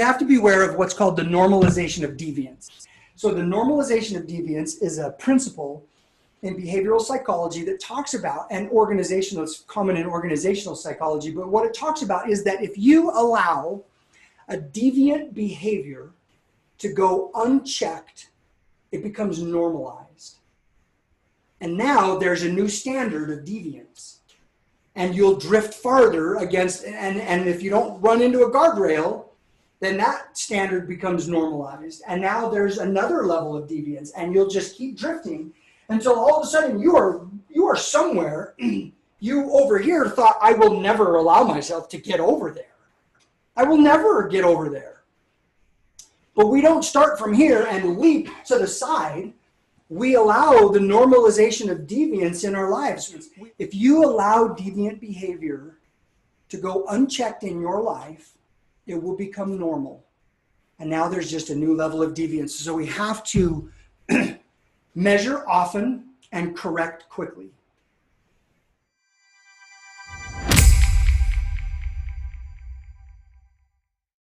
you have to be aware of what's called the normalization of deviance. So the normalization of deviance is a principle in behavioral psychology that talks about, and organizational, it's common in organizational psychology, but what it talks about is that if you allow a deviant behavior to go unchecked, it becomes normalized. And now there's a new standard of deviance. And you'll drift farther against, and if you don't run into a guardrail, then that standard becomes normalized. And now there's another level of deviance, and you'll just keep drifting until all of a sudden you are somewhere. You over here thought, I will never allow myself to get over there. I will never get over there. But we don't start from here and leap to the side. We allow the normalization of deviance in our lives. If you allow deviant behavior to go unchecked in your life, it will become normal. And now there's just a new level of deviance. So we have to measure often and correct quickly.